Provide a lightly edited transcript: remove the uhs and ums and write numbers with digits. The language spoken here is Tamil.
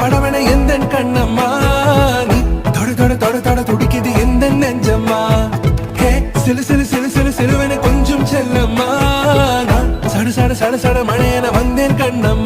படவன எந்த கண்ணம்மா நீ தொட தொட தொட தொட துடிக்குது எந்த நெஞ்சம்மா ஹே சிலு சிலு சிலு சிலு சிலுவன கொஞ்சம் செல்லம்மா நான் சட சட சட சட மழையன வந்தேன் கண்ணம்மா